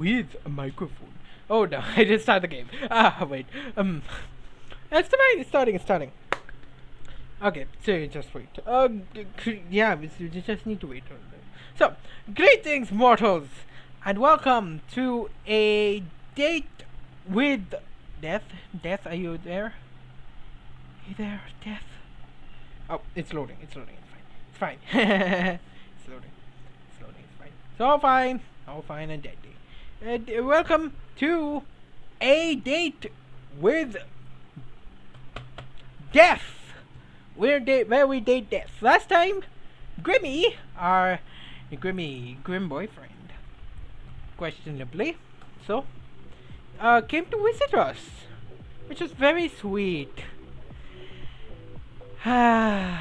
with a microphone. Oh no, I didn't start the game. Ah, wait. It's fine. It's starting. Okay, so you just wait. Yeah, you just need to wait. So, greetings, mortals, and welcome to a date with death. Death, are you there? Are you there, death? Oh, it's loading. It's loading. It's fine. It's fine. It's loading. It's loading. It's fine. It's all fine. All fine and dandy. And welcome to a date with death. Where we date death. Last time, Grimmy, our grim boyfriend, questionably, so, came to visit us, which was very sweet. It's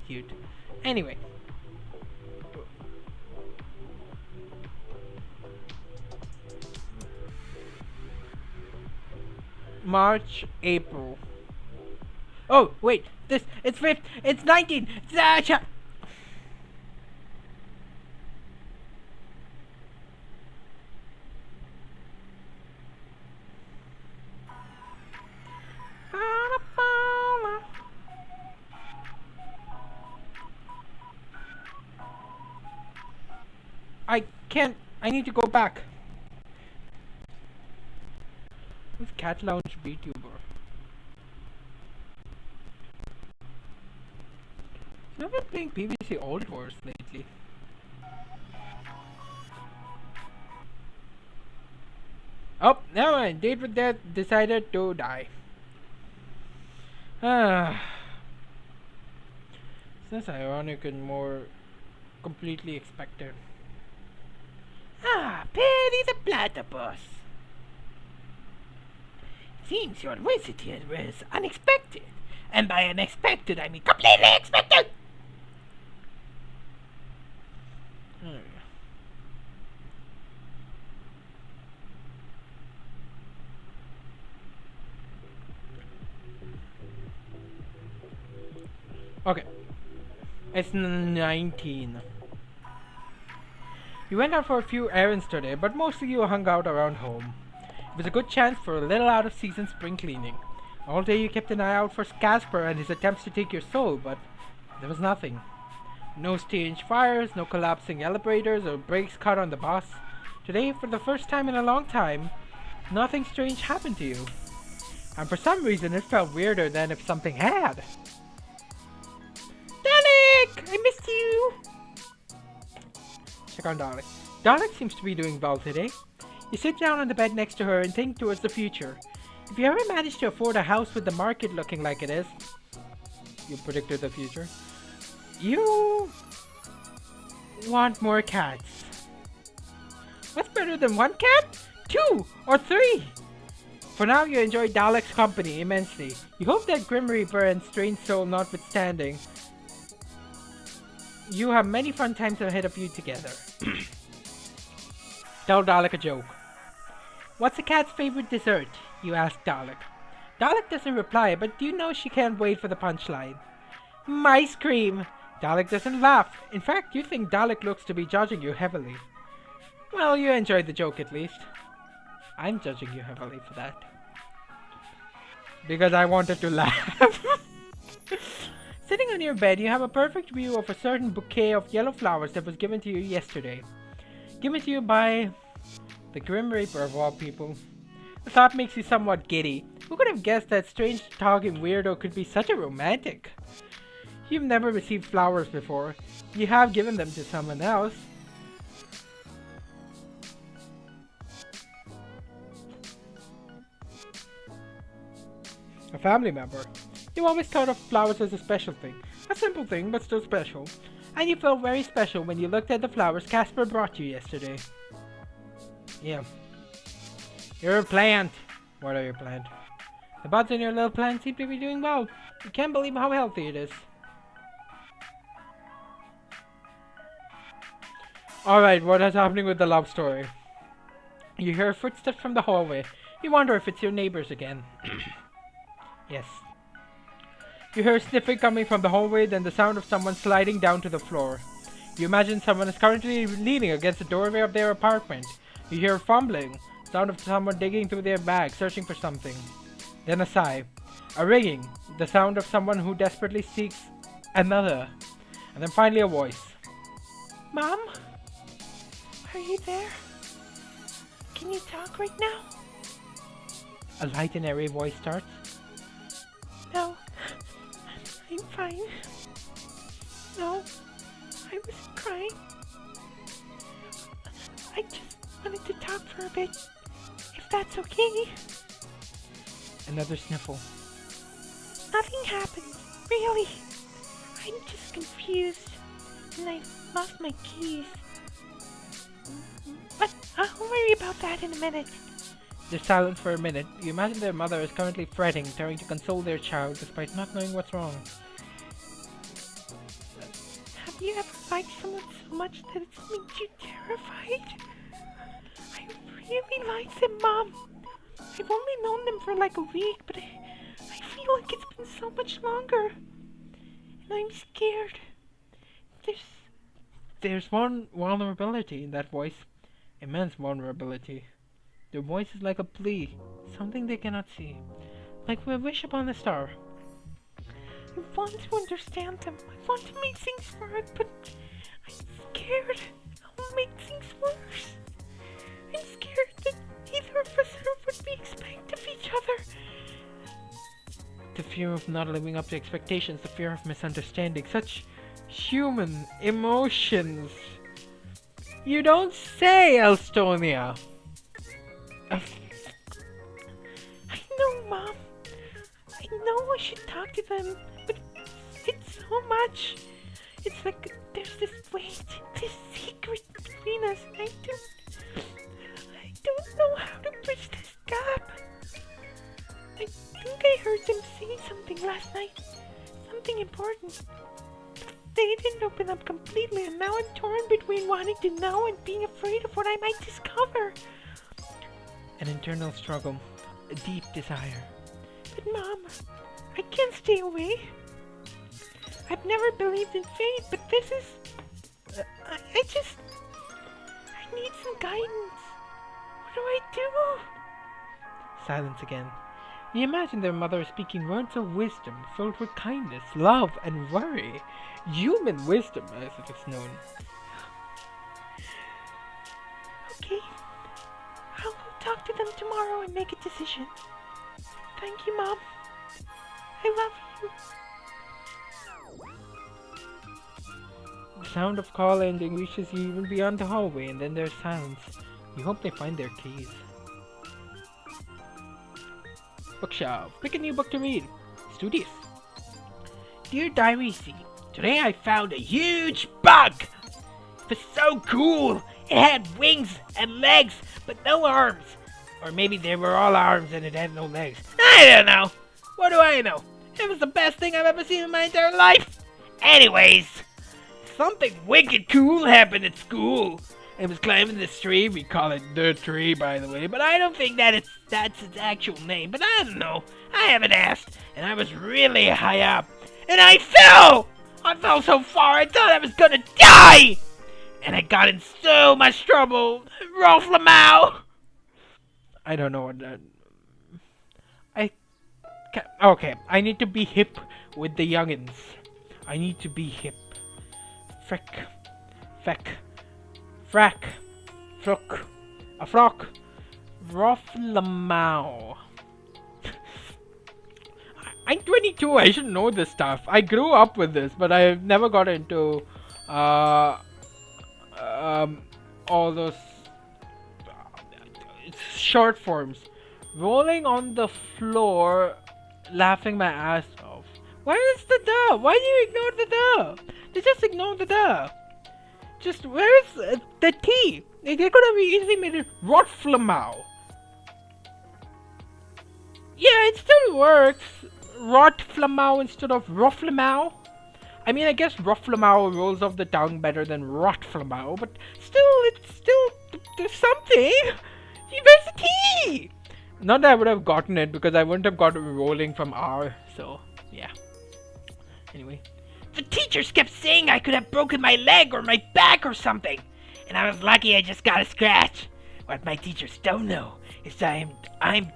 cute. Anyway. March, April. Oh, wait. It's 5th. It's 19. Zasha. I can't. I need to go back. Who's Cat Lounge VTuber? I've been playing PvC Old Wars lately. Oh, never mind. Date with Death decided to die. Ah. That's ironic and more completely expected. Ah, Perry the Platypus. Seems your visit here was unexpected. And by unexpected, I mean completely expected! Okay. It's 19. You went out for a few errands today, but mostly you hung out around home. It was a good chance for a little out-of-season spring cleaning. All day you kept an eye out for Casper and his attempts to take your soul, but there was nothing. No strange fires, no collapsing elevators or brakes cut on the bus. Today, for the first time in a long time, nothing strange happened to you. And for some reason, it felt weirder than if something had. Dalek! I missed you! Check on Dalek. Dalek seems to be doing well today. You sit down on the bed next to her and think towards the future. If you ever manage to afford a house with the market looking like it is, you predicted the future, you want more cats. What's better than one cat? 2 or 3? For now, you enjoy Dalek's company immensely. You hope that Grim Reaper and Strange Soul notwithstanding, you have many fun times ahead of you together. Tell Dalek a joke. What's a cat's favorite dessert? You ask Dalek. Dalek doesn't reply, but you know she can't wait for the punchline. Ice cream! Dalek doesn't laugh. In fact, you think Dalek looks to be judging you heavily. Well, you enjoyed the joke at least. I'm judging you heavily for that. Because I wanted to laugh. Sitting on your bed, you have a perfect view of a certain bouquet of yellow flowers that was given to you yesterday. Given to you by the Grim Reaper of all people. The thought makes you somewhat giddy. Who could have guessed that strange talking weirdo could be such a romantic? You've never received flowers before. You have given them to someone else. A family member. You always thought of flowers as a special thing. A simple thing, but still special. And you felt very special when you looked at the flowers Casper brought you yesterday. Yeah. You're a plant. What are your plant? The buds in your little plant seem to be doing well. You can't believe how healthy it is. Alright, what is happening with the love story? You hear footsteps from the hallway. You wonder if it's your neighbors again. Yes. You hear sniffing coming from the hallway, then the sound of someone sliding down to the floor. You imagine someone is currently leaning against the doorway of their apartment. You hear fumbling, sound of someone digging through their bag, searching for something. Then a sigh, a ringing, the sound of someone who desperately seeks another. And then finally a voice. Mom? Are you there? Can you talk right now? A light and airy voice starts. No, I'm fine. No, I was crying. I just wanted to talk for a bit, if that's okay. Another sniffle. Nothing happened, really. I'm just confused, and I lost my keys. But I'll worry about that in a minute. There's silence for a minute. You imagine their mother is currently fretting, trying to console their child despite not knowing what's wrong. Have you ever liked someone so much that it's made you terrified? I really like them, Mom. I've only known them for like a week, but I feel like it's been so much longer. And I'm scared. There's one vulnerability in that voice. Immense vulnerability. Their voice is like a plea, something they cannot see. Like a wish upon a star. I want to understand them. I want to make things right, but I'm scared I'll make things worse. I'm scared that neither of us are what we expect of each other. The fear of not living up to expectations, the fear of misunderstanding, such human emotions. You don't say, Elstonia. I know, Mom. I know I should talk to them, but it's so much. It's like there's this weight, this secret between us. I don't know how to bridge this gap. I think I heard them say something last night. Something important. They didn't open up completely, and now I'm torn between wanting to know and being afraid of what I might discover. An internal struggle, a deep desire. But Mom, I can't stay away. I've never believed in fate, but this is... I need some guidance. What do I do? Silence again. You imagine their mother speaking words of wisdom filled with kindness, love, and worry. Human wisdom, as it is known. Okay. I'll go talk to them tomorrow and make a decision. Thank you, Mom. I love you. The sound of call ending reaches you even beyond the hallway, and then there's silence. You hope they find their keys. Bookshelf. Pick a new book to read. Studious. Dear Diary C, today I found a huge bug. It was so cool. It had wings and legs, but no arms. Or maybe they were all arms and it had no legs. I don't know. What do I know? It was the best thing I've ever seen in my entire life. Anyways, something wicked cool happened at school. It was climbing this tree. We call it the tree, by the way, but I don't think that's its actual name. But I don't know. I haven't asked, and I was really high up, and I fell. I fell so far I thought I was gonna die, and I got in so much trouble. Rolflamau. I don't know what that. Okay, I need to be hip with the youngins. I need to be hip. Frack. A frock. Rolflamau. I'm 22, I should know this stuff. I grew up with this, but I've never got into all those short forms. Rolling on the floor, laughing my ass off. Where is the duh? Why do you ignore the duh? They just ignore the duh. Just, where's the T? They could have easily made it Rotflamau. Yeah, it still works. Rotflamau instead of Roflamau. I mean, I guess Roflamau rolls off the tongue better than Rotflamau, but there's something. Where's the T? Not that I would have gotten it, because I wouldn't have got it rolling from R, so, yeah. Anyway. The teachers kept saying I could have broken my leg or my back or something. And I was lucky I just got a scratch. What my teachers don't know is I'm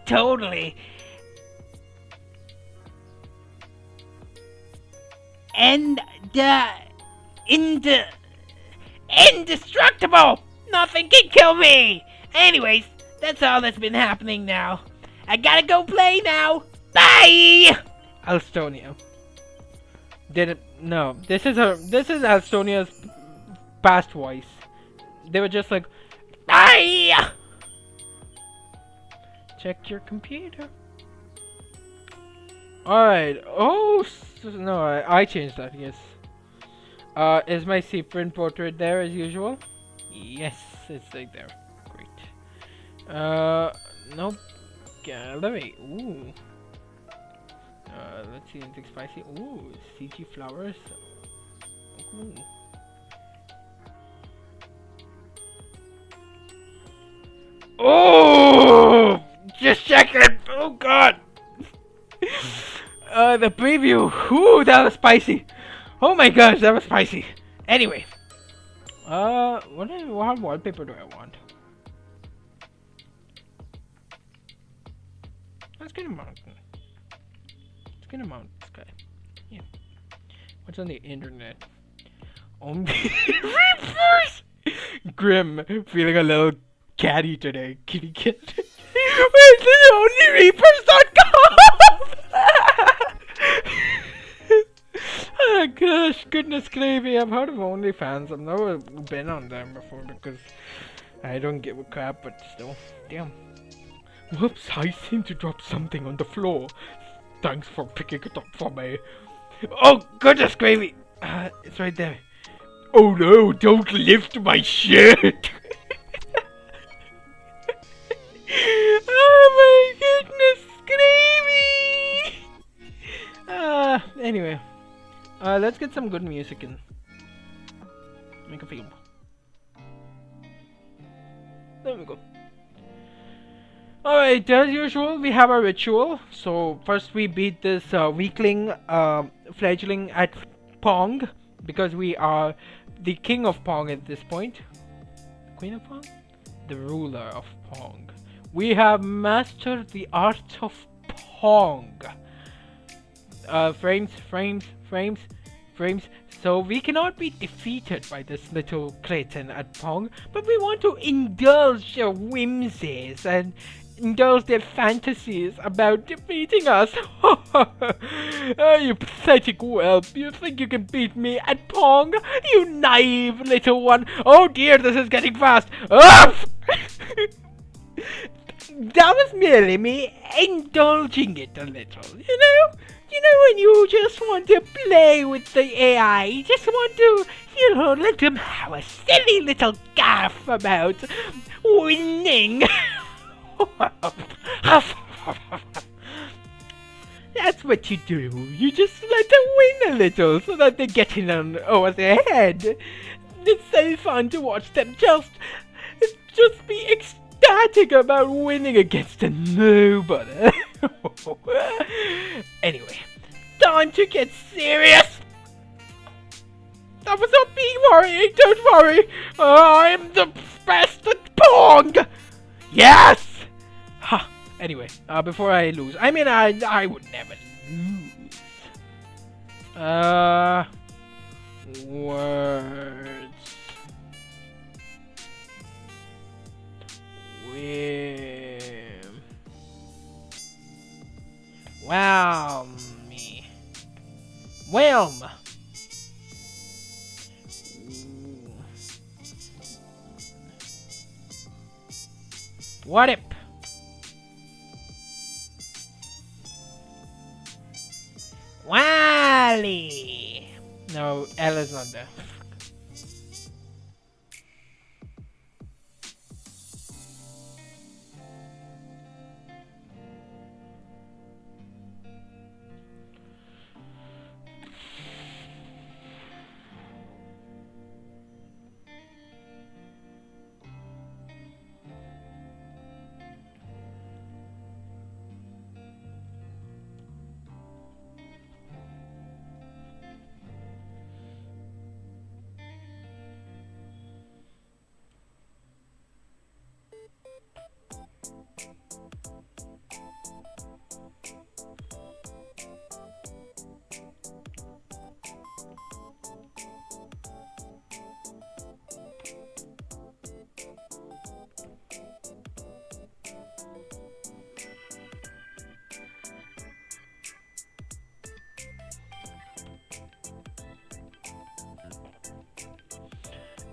totally and indestructible. Nothing can kill me. Anyways, that's all that's been happening now. I gotta go play now. Bye. Alstonia. No. This is Alstonia's past voice. They were just like, Bye. check your computer. Alright. Oh, no, I changed that, yes. Is my seaprint portrait there as usual? Yes, it's right there. Great. Nope. Gallery. Ooh. Let's see anything spicy. Ooh, CG flowers. Ooh. Oh! Just check it! Oh god! The preview. Ooh, that was spicy. Oh my gosh, that was spicy. Anyway. What wallpaper do I want? Let's get a mountain. Let's get a mountain sky. Yeah. What's on the internet? Reapers! Grim, feeling a little catty today. Kitty cat. Where's the onlyreapers.com? Oh gosh, goodness gravy. I've heard of OnlyFans. I've never been on them before because I don't give a crap, but still. Damn. Whoops, I seem to drop something on the floor. Thanks for picking it up for me. Oh, goodness gravy. It's right there. Oh no, don't lift my shirt. Oh my goodness gravy. Anyway. Let's get some good music in. Make a film. There we go. Alright, as usual, we have a ritual. So, first we beat this weakling fledgling at Pong. Because we are the king of Pong at this point. Queen of Pong? The ruler of Pong. We have mastered the art of Pong. Frames. So we cannot be defeated by this little cretin at Pong, but we want to indulge their whimsies and indulge their fantasies about defeating us. Oh, you pathetic whelp. You think you can beat me at Pong? You naive little one. Oh dear, this is getting fast. That was merely me indulging it a little, you know? You know when you just want to play with the AI, you just want to, you know, let them have a silly little gaff about winning. That's what you do. You just let them win a little so that they get in on over their head. It's so fun to watch them just be ecstatic about winning against a nobody. Anyway, time to get serious. That was not me worrying, don't worry. I'm the best at Pong. Yes. Ha. Anyway, before I lose, I mean, I would never lose. Words. Whelm. What if? Wally. No, L is not there.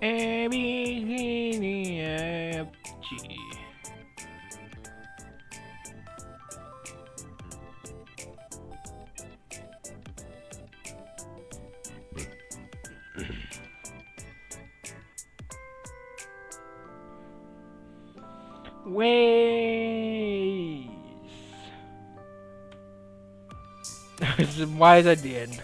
A, B, C, D, F, G. Ways. Why is at the end?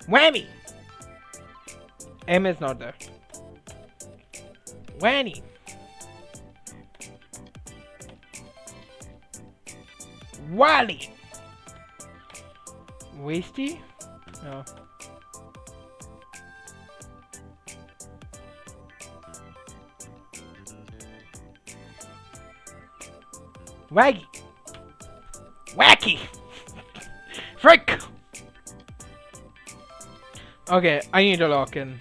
Whammy! M is not there. Whammy! Wally! Wasty? No. Waggy! Wacky! Frick! Okay, I need to lock in.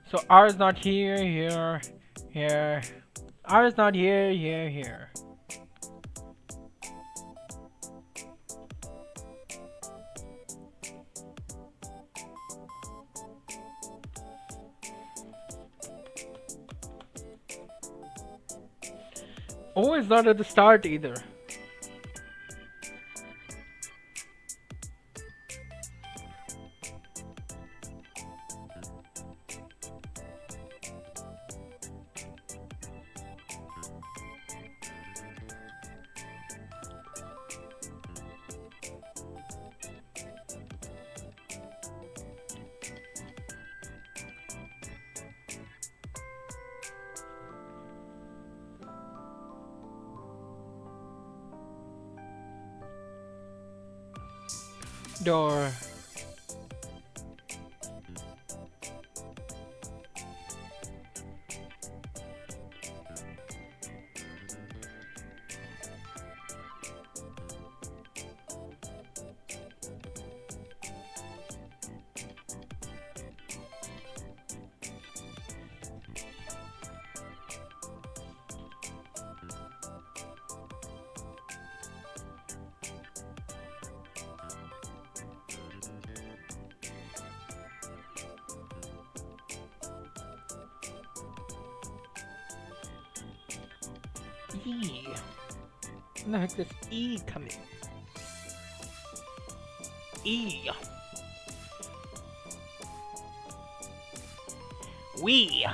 So R is not here, here, here. R is not here, here, here. O is not at the start either. Door. E. Where the heck does E come in? E. We.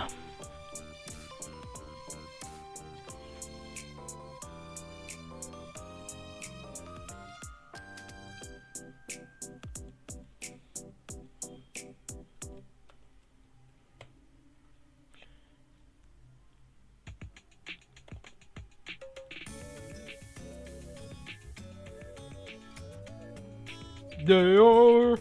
Door.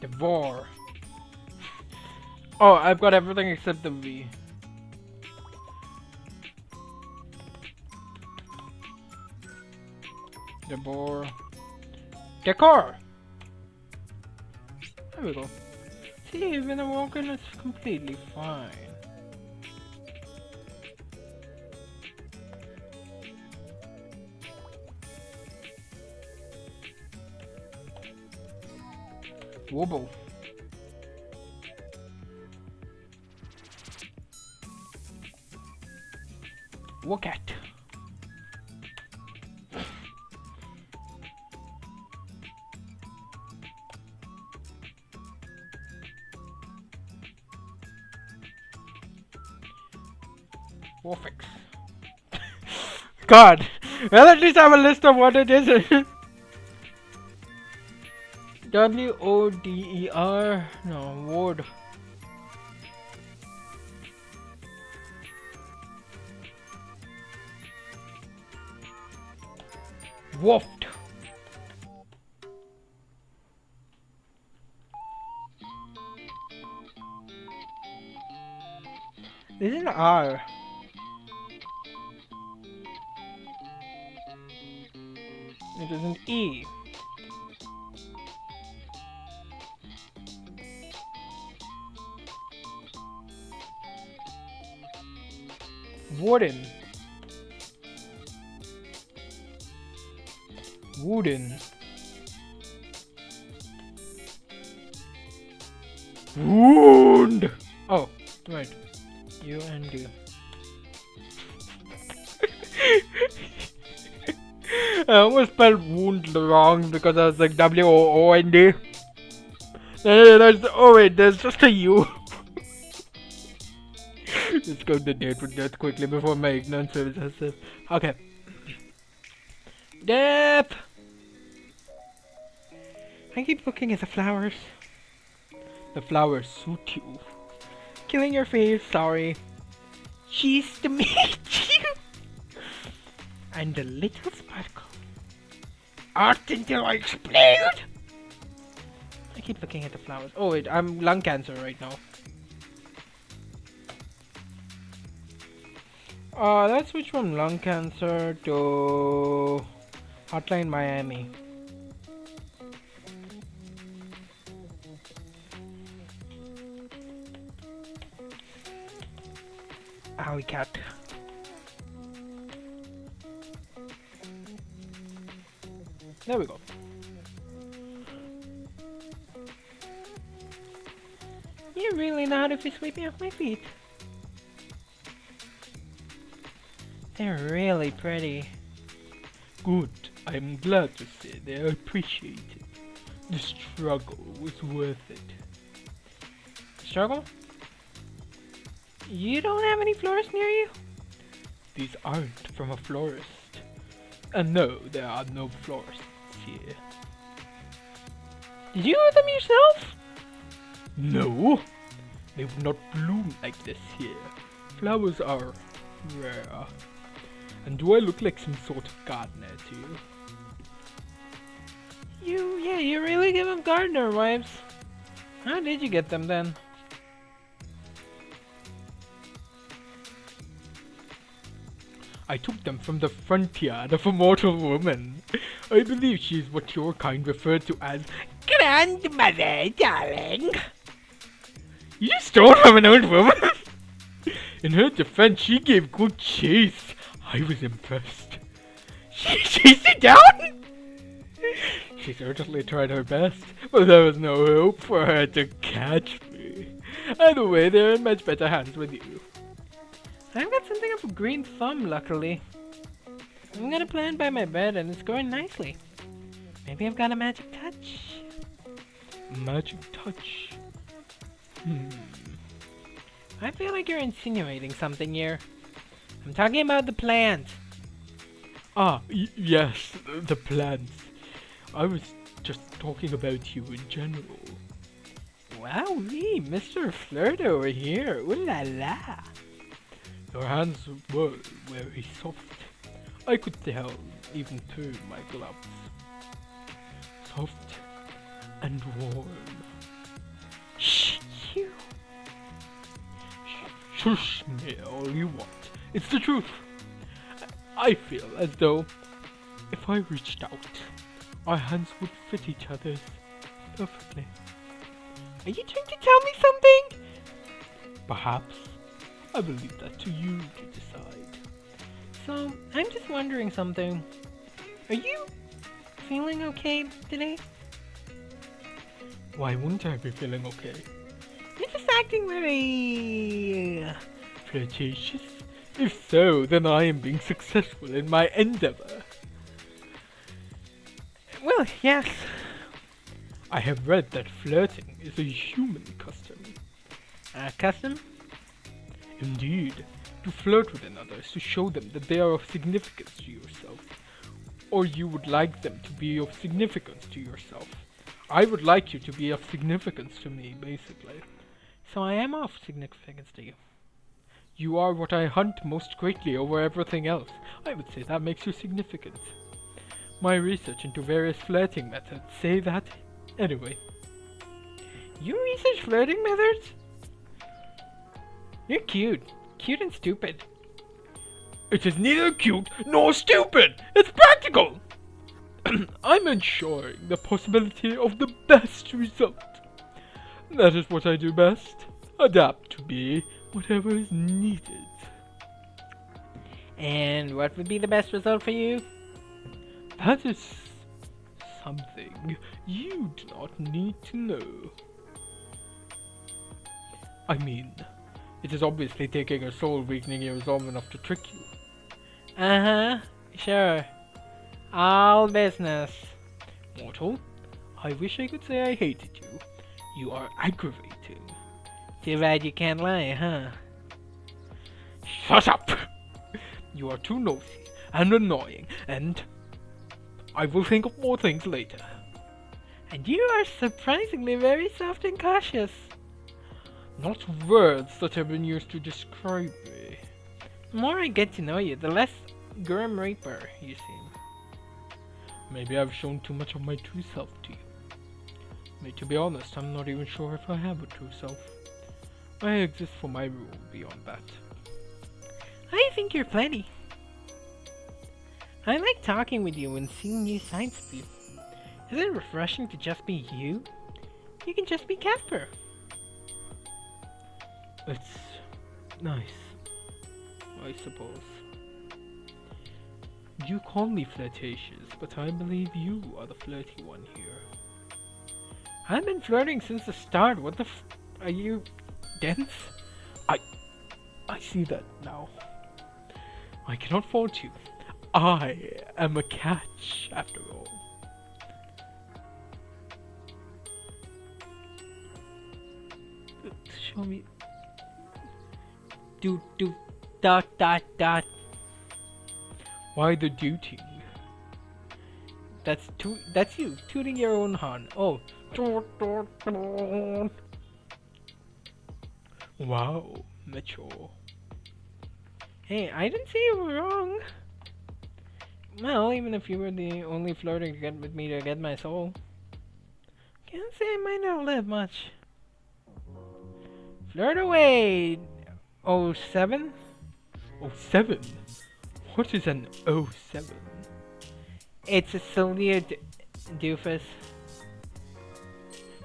Devore. Oh, I've got everything except the V. Devore. Decor! There we go. See, even the walking is completely fine. Wobble. Look at. Perfect. God. Well, at least I have a list of what it is. W-O-D-E-R. No, word. Woofed. This is an R. It is an E. Wooden. Wooden. Wound. Oh, right. U-N-D. I almost spelled wound wrong because I was like W-O-O-N-D. Oh wait, there's just a U. Let's go to date with death quickly before my ignorance is excessive. Okay. Death! I keep looking at the flowers. The flowers suit you. Killing your face, sorry. Cheese to meet you! And a little sparkle. Art until I explode! I keep looking at the flowers. Oh wait, I'm lung cancer right now. Let's switch from lung cancer to Hotline Miami. Alley cat. There we go. You really know how to sweep me off my feet. They're really pretty. Good. I'm glad to say they appreciate it. The struggle was worth it. Struggle? You don't have any florists near you? These aren't from a florist. And no, there are no florists here. Did you know them yourself? No. They would not bloom like this here. Flowers are rare. And do I look like some sort of gardener to you? You really give them gardener vibes. How did you get them then? I took them from the front yard of a mortal woman. I believe she is what your kind referred to as grandmother, darling. You stole from an old woman? In her defense, she gave good chase. I was impressed. She chased it down? She certainly tried her best, but there was no hope for her to catch me. Either way, they're in much better hands with you. I've got something of a green thumb, luckily. I'm gonna plant by my bed and it's going nicely. Maybe I've got a magic touch. Magic touch? I feel like you're insinuating something here. I'm talking about the plants. Yes, the plants. I was just talking about you in general. Wowee, Mr. Flirt over here. Ooh la la. Your hands were very soft. I could tell even through my gloves. Soft and warm. Shh, you. Shush me all you want. It's the truth. I feel as though if I reached out, our hands would fit each other's perfectly. Are you trying to tell me something? Perhaps. I believe that to you to decide. So, I'm just wondering something. Are you feeling okay today? Why wouldn't I be feeling okay? You're just acting very flirtatious. If so, then I am being successful in my endeavor. Well, yes. I have read that flirting is a human custom. A custom? Indeed. To flirt with another is to show them that they are of significance to yourself. Or you would like them to be of significance to yourself. I would like you to be of significance to me, basically. So I am of significance to you. You are what I hunt most greatly over everything else. I would say that makes you significant. My research into various flirting methods say that. Anyway. You research flirting methods? You're cute. Cute and stupid. It is neither cute nor stupid! It's practical! I'm ensuring the possibility of the best result. That is what I do best. Adapt to be whatever is needed. And what would be the best result for you? That is something you do not need to know. I mean, it is obviously taking a soul weakening your resolve enough to trick you. Sure. All business. Mortal, I wish I could say I hated you. You are aggravating. Too bad you can't lie, huh? Shut up! You are too nosy and annoying, and I will think of more things later. And you are surprisingly very soft and cautious. Not words that have been used to describe me. The more I get to know you, the less Grim Reaper you seem. Maybe I've shown too much of my true self to you. To be honest, I'm not even sure if I have a true self. I exist for my rule beyond that. I think you're plenty. I like talking with you and seeing new sides of you. Isn't it refreshing to just be you? You can just be Casper. It's nice, I suppose. You call me flirtatious, but I believe you are the flirty one here. I've been flirting since the start. What the are you dense? I see that now. I cannot fault you. I am a catch, after all. Show me. Dot. Why the duty? That's you tooting your own horn. Oh. Wow, mature. Hey, I didn't say you were wrong. Well, even if you were the only flirting to get with me to get my soul. Can't say I might not live much. Flirt away. 07? 07? What is an 07? It's a salute, doofus.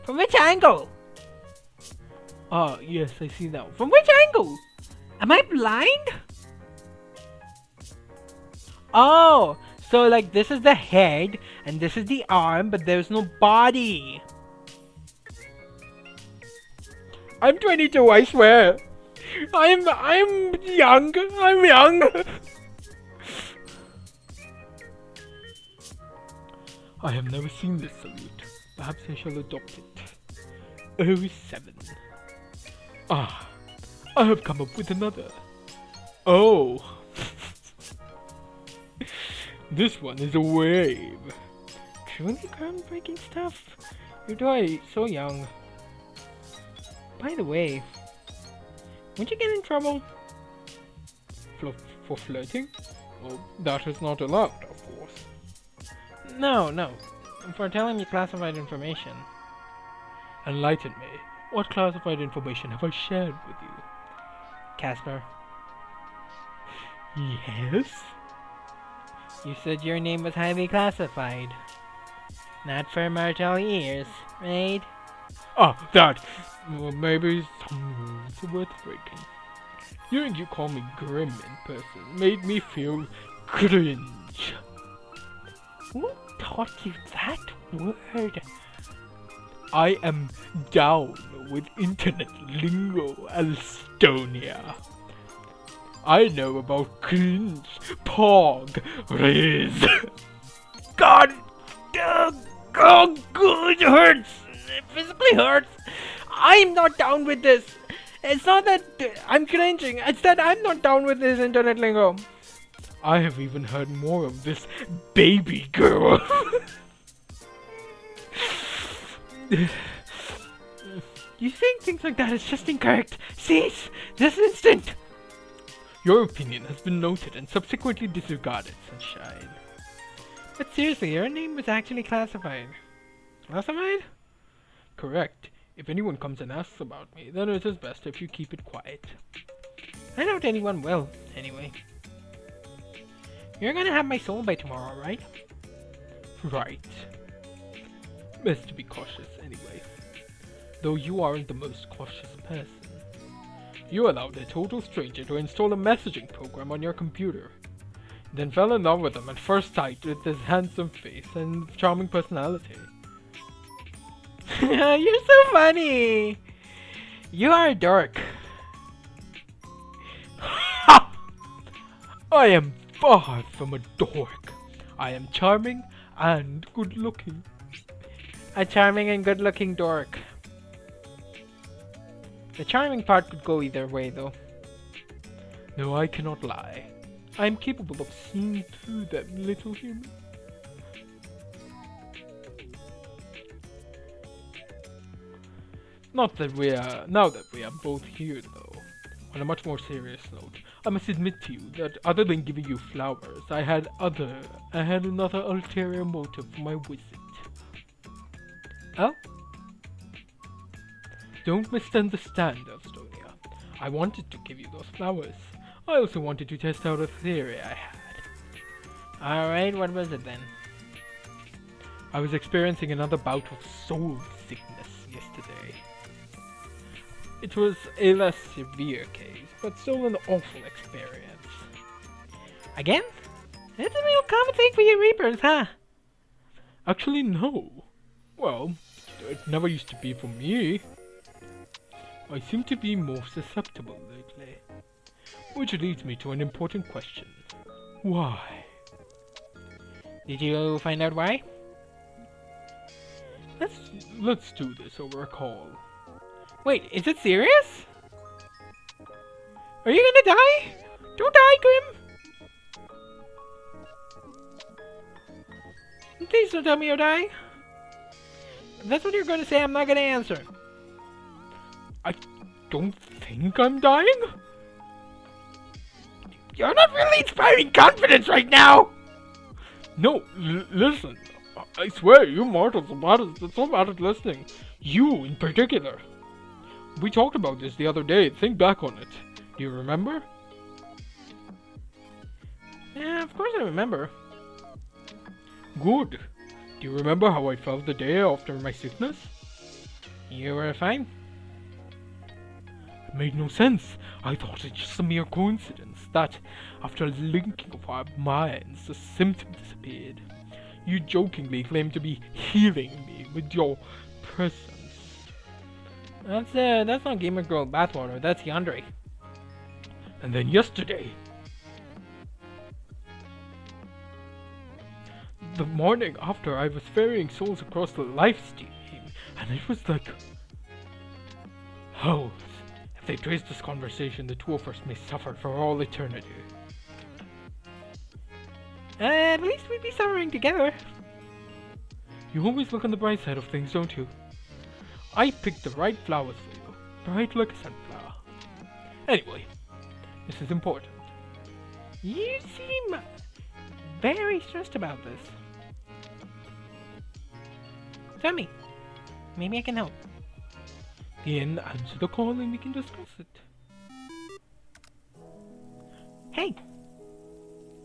From which angle? Ah, yes, I see now. From which angle? Am I blind? Oh, so like this is the head and this is the arm, but there's no body. I'm 22, I swear. I'm young. I'm young. I have never seen this salute. Perhaps I shall adopt it. 07. Ah, I have come up with another. Oh. This one is a wave. Truly groundbreaking stuff. You're so young. By the way, won't you get in trouble? For flirting? Well, that is not allowed, of course. No. For telling me classified information. Enlighten me. What classified information have I shared with you? Casper. Yes? You said your name was highly classified. Not for mortal ears, right? Ah, that! Well, maybe some rules are worth breaking. Hearing you call me grim in person made me feel cringe. Who taught you that word? I am down with internet lingo, Alstonia. I know about cringe, pog, riz. God! Oh, it hurts! It physically hurts! I'm not down with this! It's not that I'm cringing. It's that I'm not down with this internet lingo. I have even heard more of this baby girl. You saying things like that is just incorrect. Cease this instant. Your opinion has been noted and subsequently disregarded, Sunshine. But seriously, your name was actually classified. Classified? Correct. If anyone comes and asks about me, then it is best if you keep it quiet. I doubt anyone will, anyway. You're gonna have my soul by tomorrow, right? Right. Best to be cautious anyway. Though you aren't the most cautious person. You allowed a total stranger to install a messaging program on your computer. Then fell in love with him at first sight with his handsome face and charming personality. You're so funny! You are a dork. Ha! I am far from a dork. I am charming and good looking. A charming and good looking dork. The charming part could go either way, though. No, I cannot lie. I am capable of seeing through that little human. Now that we are both here, though, on a much more serious note, I must admit to you that other than giving you flowers, I had another ulterior motive for my visit. Oh? Don't misunderstand, Estonia. I wanted to give you those flowers. I also wanted to test out a theory I had. Alright, what was it then? I was experiencing another bout of soul sickness yesterday. It was a less severe case, but still an awful experience. Again? That's a real common thing for you Reapers, huh? Actually, no. Well, it never used to be for me. I seem to be more susceptible lately. Which leads me to an important question. Why? Did you find out why? Let's do this over a call. Wait, is it serious? Are you gonna die? Don't die, Grim! Please don't tell me you'll die. If that's what you're gonna say, I'm not gonna answer. I don't think I'm dying. You're not really inspiring confidence right now! No, listen. I swear, you mortals are so bad at listening. You, in particular. We talked about this the other day. Think back on it. Do you remember? Yeah, of course I remember. Good. Do you remember how I felt the day after my sickness? You were fine. It made no sense. I thought it just a mere coincidence that, after a linking of our minds, the symptoms disappeared. You jokingly claimed to be healing me with your presence. That's not Gamer Girl bathwater, that's Yandere. And then yesterday, the morning after, I was ferrying souls across the life stream, and it was like, oh, if they trace this conversation, the two of us may suffer for all eternity. At least we'd be suffering together. You always look on the bright side of things, don't you? I picked the right flowers for you, bright like a sunflower. Anyway, this is important. You seem very stressed about this. Tell me. Maybe I can help. Then answer the call and we can discuss it. Hey!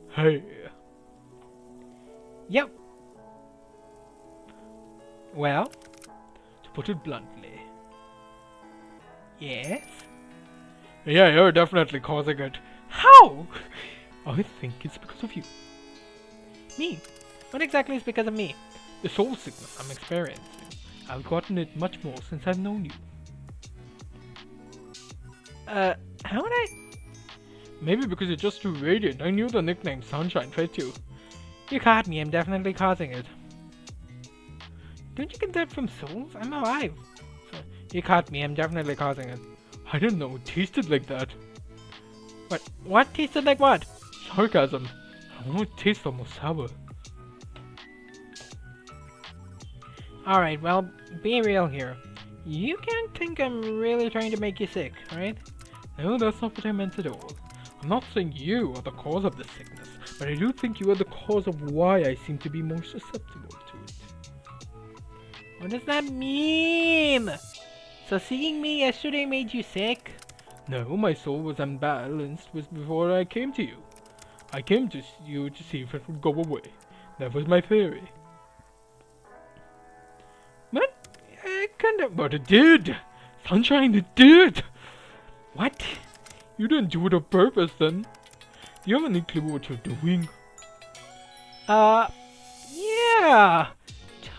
Hey. Yep. Well? To put it bluntly. Yes? Yeah, you're definitely causing it. How? I think it's because of you. Me? What exactly is because of me? The soul sickness I'm experiencing. I've gotten it much more since I've known you. How would I? Maybe because you're just too radiant. I knew the nickname Sunshine fit you. You caught me, I'm definitely causing it. Don't you get that from souls? I'm alive. So, you caught me, I'm definitely causing it. I didn't know it tasted like that. What tasted like what? Sarcasm. Oh, it tastes almost sour. Alright, well, be real here. You can't think I'm really trying to make you sick, right? No, that's not what I meant at all. I'm not saying you are the cause of the sickness, but I do think you are the cause of why I seem to be more susceptible to it. What does that mean? So seeing me yesterday made you sick? No, my soul was unbalanced before I came to you. I came to you to see if it would go away. That was my theory. But but it did! Sunshine, it did! What? You didn't do it on purpose then. Do you have any clue what you're doing? Yeah!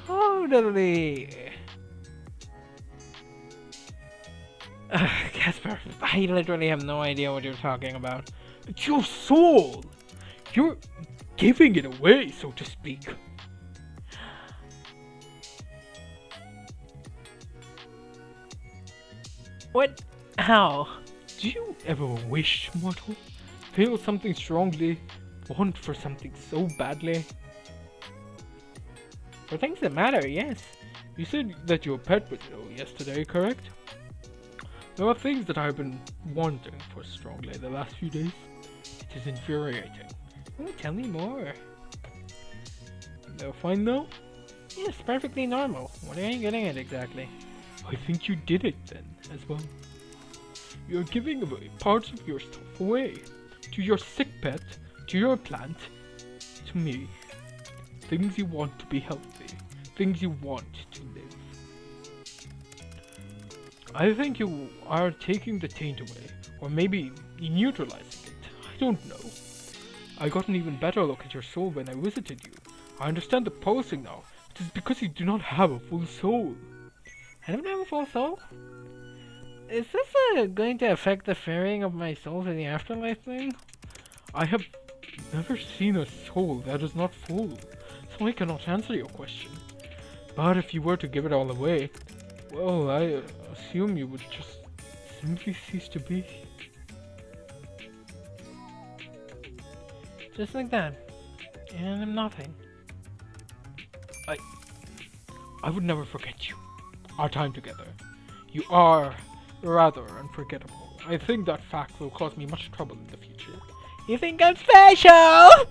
Totally! Casper, I literally have no idea what you're talking about. It's your soul! You're giving it away, so to speak. What? How? Do you ever wish, mortal? Feel something strongly? Want for something so badly? For things that matter, yes. You said that your pet was ill yesterday, correct? There are things that I've been wanting for strongly the last few days. It is infuriating. Oh, tell me more. They're fine now? Yes, perfectly normal. What are you getting at exactly? I think you did it then, as well. You're giving away parts of your stuff away. To your sick pet, to your plant, to me. Things you want to be healthy. Things you want to live. I think you are taking the taint away, or maybe neutralizing it. I don't know. I got an even better look at your soul when I visited you. I understand the posing now. It is because you do not have a full soul. I don't have a full soul? Is this going to affect the ferrying of my soul to the afterlife thing? I have never seen a soul that is not full, so I cannot answer your question. But if you were to give it all away, well, I assume you would just simply cease to be. Just like that. And I'm nothing. I would never forget you. Our time together. You are rather unforgettable. I think that fact will cause me much trouble in the future. You think I'm special?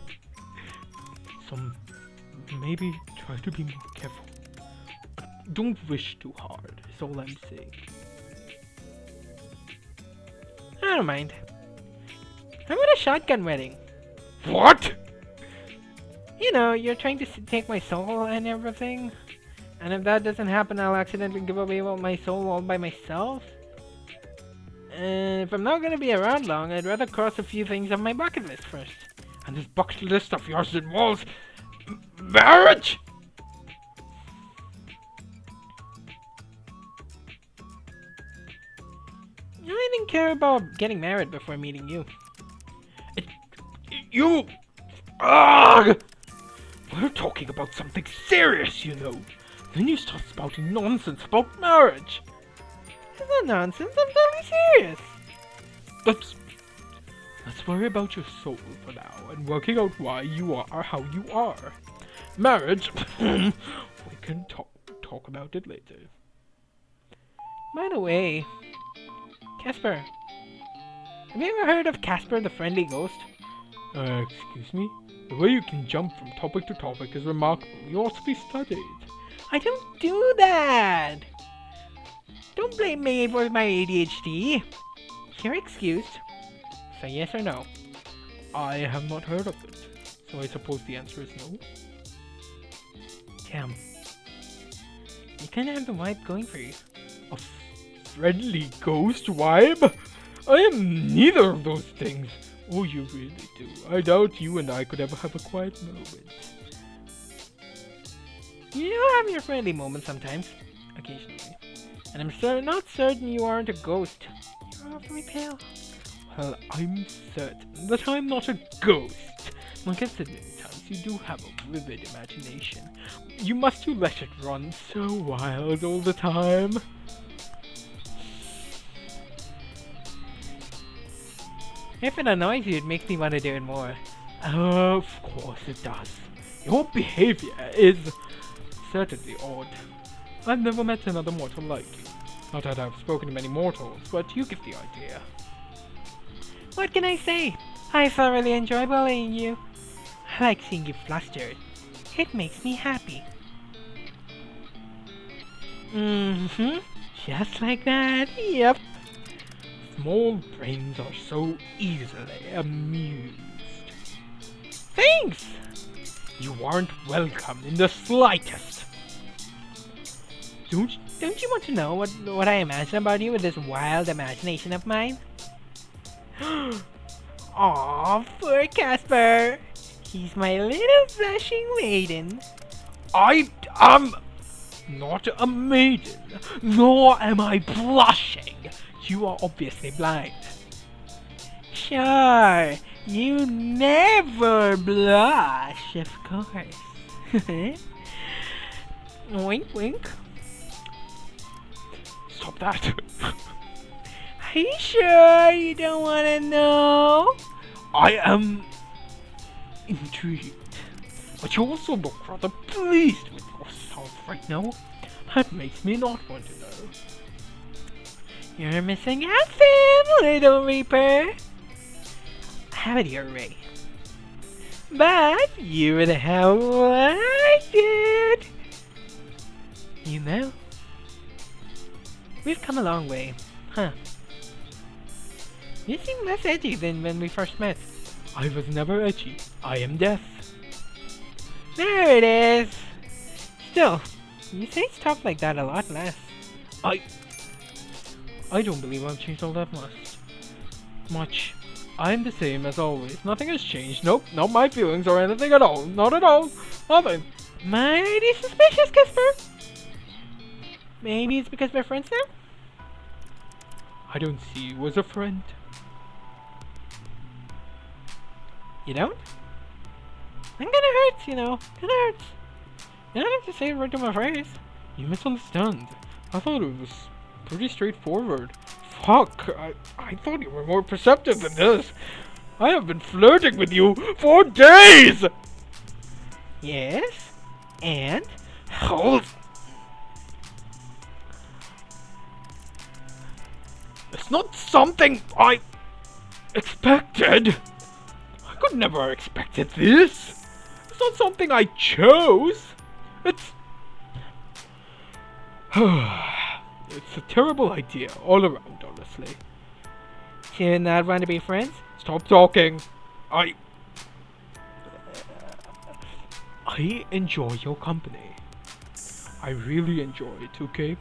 So maybe try to be more careful. Don't wish too hard, is all I'm saying. I don't mind. How about a shotgun wedding? What? You know, you're trying to take my soul and everything. And if that doesn't happen, I'll accidentally give away all my soul all by myself. And if I'm not gonna be around long, I'd rather cross a few things on my bucket list first. And this bucket list of yours involves marriage? I didn't care about getting married before meeting you. You... Ugh! We're talking about something serious, you know. Then you start spouting nonsense about marriage. It's not nonsense, I'm totally serious. Let's worry about your soul for now and working out why you are how you are. Marriage, we can talk about it later. By the way, Casper, have you ever heard of Casper the Friendly Ghost? Excuse me? The way you can jump from topic to topic is remarkable. You ought to be studied. I don't do that! Don't blame me for my ADHD. You're excused. Say yes or no. I have not heard of it, so I suppose the answer is no. Damn. You kinda have the vibe going for you. A friendly ghost vibe? I am neither of those things. Oh, you really do. I doubt you and I could ever have a quiet moment. You have your friendly moments sometimes. Occasionally. And I'm not certain you aren't a ghost. You're awfully pale. Well, I'm certain that I'm not a ghost. I guess at many times you do have a vivid imagination. You must let it run so wild all the time. If it annoys you, it makes me want to do it more. Of course it does. Your behavior is certainly odd. I've never met another mortal like you. Not that I've spoken to many mortals, but you get the idea. What can I say? I thoroughly enjoy bullying you. I like seeing you flustered. It makes me happy. Mm-hmm. Just like that. Yep. Small brains are so easily amused. Thanks! You aren't welcome in the slightest. Don't you want to know what I imagine about you with this wild imagination of mine? Aw, poor Casper. He's my little blushing maiden. I am not a maiden, nor am I blushing. You are obviously blind. Sure, you never blush, of course. Wink, wink. Stop that. Are you sure you don't want to know? I am intrigued, but you also look rather pleased with yourself right now. That makes me not want to know. You're missing out, Sam, little Reaper. I have it your way. But you would have liked it. You know, we've come a long way, huh? You seem less edgy than when we first met. I was never edgy. I am deaf. There it is. Still, you say stuff like that a lot less. I don't believe I've changed all that much. I'm the same as always. Nothing has changed. Nope, not my feelings or anything at all. Not at all. Nothing. Mighty suspicious, Casper. Maybe it's because we're friends now? I don't see you as a friend. You don't? That kinda hurts, you know. Kinda hurts. You don't have to say it right to my face. You misunderstand. I thought it was pretty straightforward. Fuck, I thought you were more perceptive than this. I have been flirting with you for days! Yes? And? Hold. It's not something I expected. I could never have expected this. It's not something I chose. It's it's a terrible idea all around, honestly. Do you not want to be friends? Stop talking. I enjoy your company. I really enjoy it, okay?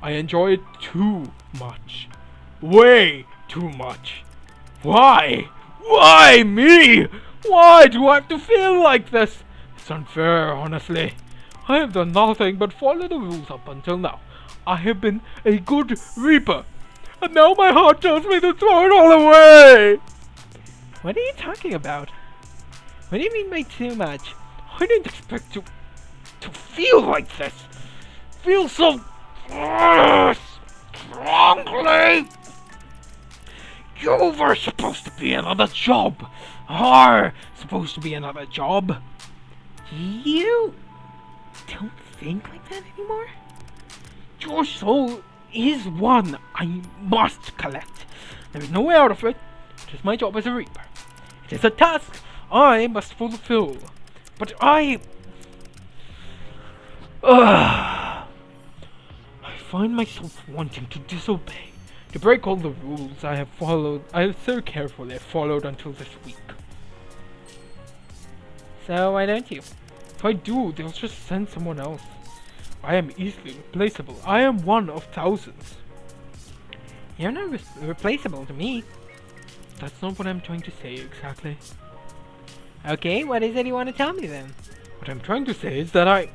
I enjoy it too much. Way too much. Why? Why me? Why do I have to feel like this? It's unfair, honestly. I have done nothing but follow the rules up until now. I have been a good reaper. And now my heart tells me to throw it all away. What are you talking about? What do you mean by too much? I didn't expect to feel like this. Feel so strongly. You were supposed to be another job. Are supposed to be another job. You don't think like that anymore? Your soul is one I must collect. There is no way out of it. It is my job as a reaper. It is a task I must fulfill. But I find myself wanting to disobey, to break all the rules I have so carefully followed until this week. So why don't you? If I do, they'll just send someone else. I am easily replaceable. I am one of thousands. You're not replaceable to me. That's not what I'm trying to say exactly. Okay, what is it you want to tell me then? What I'm trying to say is that I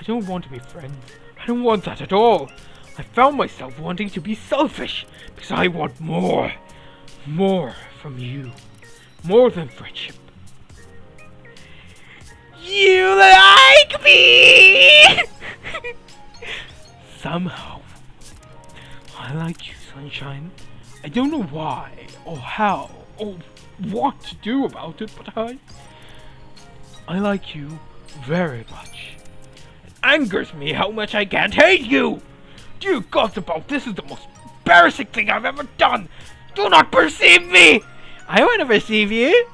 don't want to be friends. I don't want that at all. I found myself wanting to be selfish because I want more. More from you. More than friendship. You like me! Somehow. I like you, sunshine. I don't know why, or how, or what to do about it, but I like you very much. It angers me how much I can't hate you! Dear gods above, this is the most embarrassing thing I've ever done! Do not perceive me! I want to perceive you!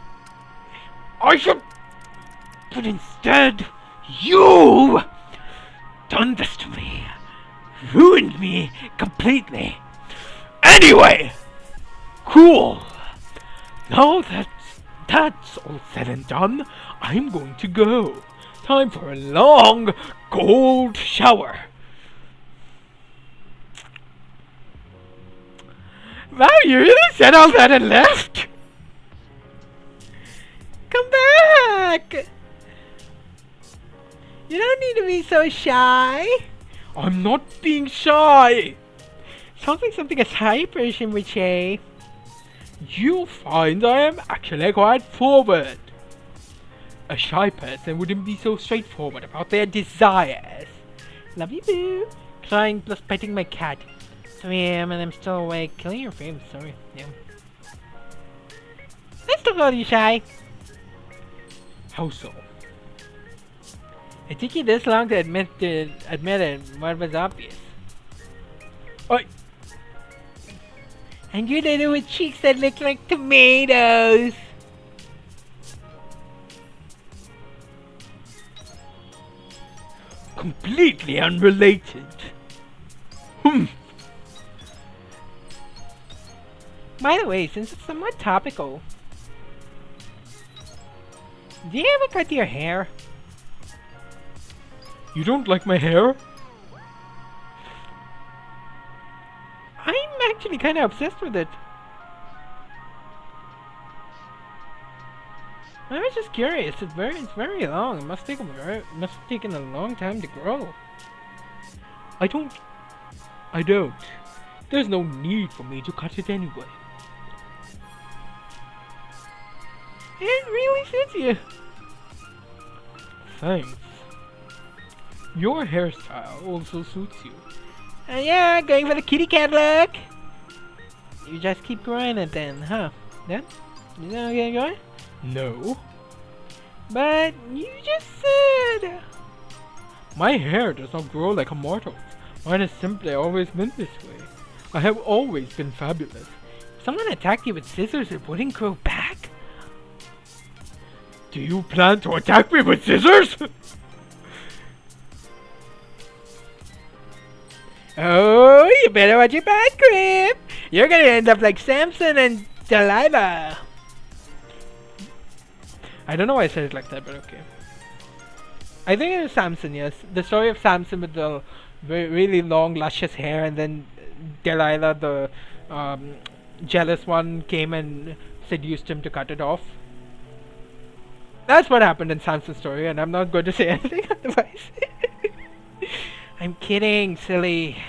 I should... But instead, you done this to me. Ruined me completely. Anyway, cool. Now that's all said and done, I'm going to go. Time for a long, cold shower. Wow, you really said all that and left? Come back! You don't need to be so shy. I'm not being shy. Sounds like something a shy person would say. You'll find I am actually quite forward. A shy person wouldn't be so straightforward about their desires. Love you, boo. Crying plus petting my cat. 3 a.m. and I'm still awake. Killing your frame, sorry. Yeah. I still call you shy. How so? It took you this long to admit it what was obvious. And you did it with cheeks that look like tomatoes. Completely unrelated. By the way, since it's somewhat topical, do you ever cut your hair? You don't like my hair? I'm actually kind of obsessed with it. I was just curious. It's very long. It must have taken a long time to grow. I don't. There's no need for me to cut it anyway. It really suits you. Thanks. Your hairstyle also suits you. Yeah, going for the kitty cat look. You just keep growing it then, huh? Yeah? You know get going? No. But you just said... My hair does not grow like a mortal's. Mine has simply always been this way. I have always been fabulous. If someone attacked you with scissors, it wouldn't grow back? Do you plan to attack me with scissors? Oh, you better watch your back, Grip. You're gonna end up like Samson and Delilah. I don't know why I said it like that, but okay. I think it was Samson, yes. The story of Samson with the really long, luscious hair, and then Delilah, the jealous one, came and seduced him to cut it off. That's what happened in Samson's story, and I'm not going to say anything otherwise. I'm kidding, silly.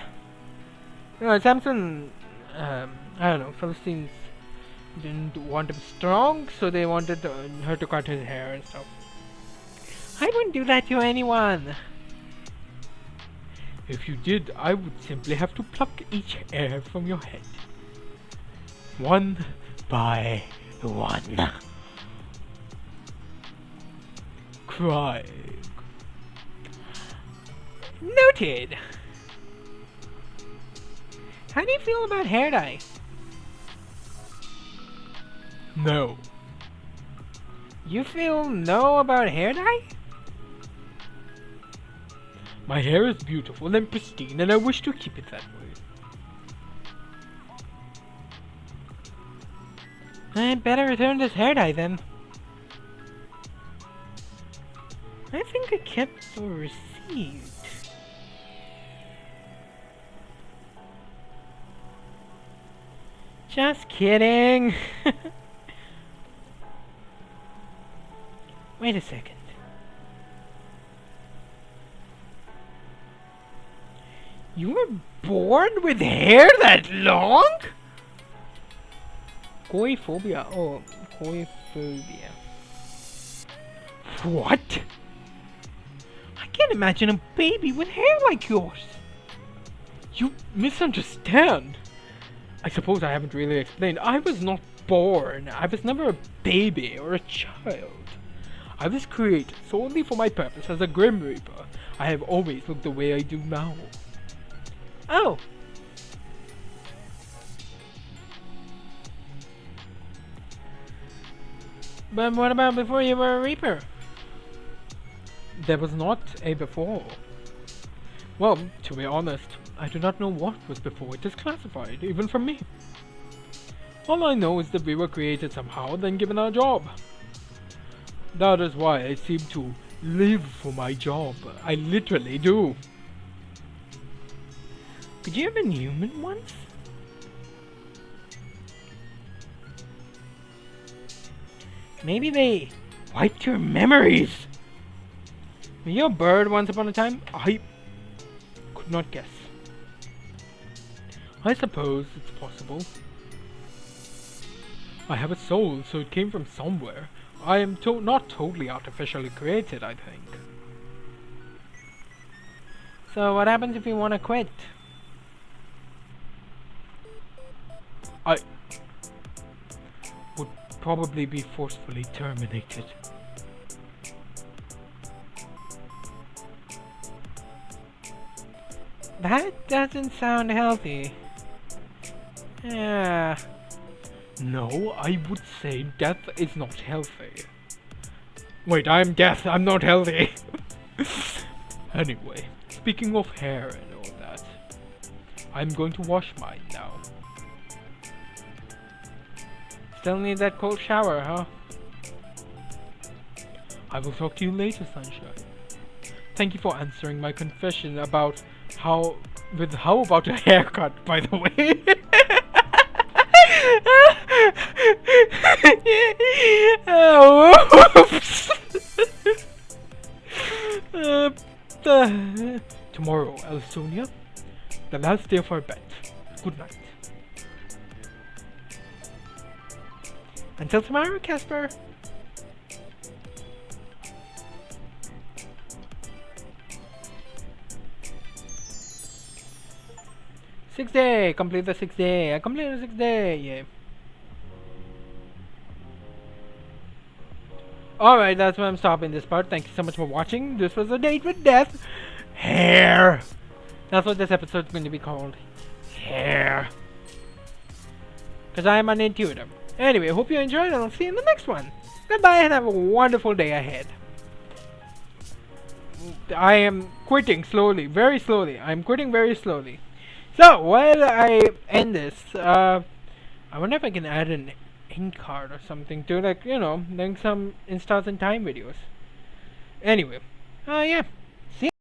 No, Samson, I don't know, Philistines didn't want him strong, so they wanted her to cut his hair and stuff. I wouldn't do that to anyone. If you did, I would simply have to pluck each hair from your head. One by one. Cry. Noted. How do you feel about hair dye? No. You feel no about hair dye? My hair is beautiful and pristine, and I wish to keep it that way. I'd better return this hair dye then. I think I kept the receipt. Just kidding. Wait a second. You were born with hair that long? Coiphobia. Oh, coiphobia. What? I can't imagine a baby with hair like yours. You misunderstand. I suppose I haven't really explained. I was not born. I was never a baby or a child. I was created solely for my purpose as a Grim Reaper. I have always looked the way I do now. Oh. But what about before you were a Reaper? There was not a before. Well, to be honest, I do not know what was before. It is classified, even from me. All I know is that we were created somehow, then given our job. That is why I seem to live for my job. I literally do. Could you have been human once? Maybe they wiped your memories. Were you a bird once upon a time? I could not guess. I suppose it's possible. I have a soul, so it came from somewhere. I am not totally artificially created, I think. So what happens if you want to quit? I would probably be forcefully terminated. That doesn't sound healthy. Yeah. No, I would say death is not healthy. Wait, I'm death, I'm not healthy. Anyway, speaking of hair and all that, I'm going to wash mine now. Still need that cold shower, huh? I will talk to you later, sunshine. Thank you for answering my confession about how about a haircut, by the way? Oops. Tomorrow, Alsonia, the last day of our bet. Good night. Until tomorrow, Casper. Sixth day! Complete the 6th day! I completed the 6th day! Yeah. Alright, that's where I'm stopping this part. Thank you so much for watching. This was a date with death. Hair! That's what this episode's going to be called. Hair. Because I am an intuitive. Anyway, hope you enjoyed and I'll see you in the next one. Goodbye and have a wonderful day ahead. I am quitting slowly, very slowly. I'm quitting very slowly. So, while I end this, I wonder if I can add an end card or something to, like, you know, like some Instans in Time videos. Anyway, yeah. See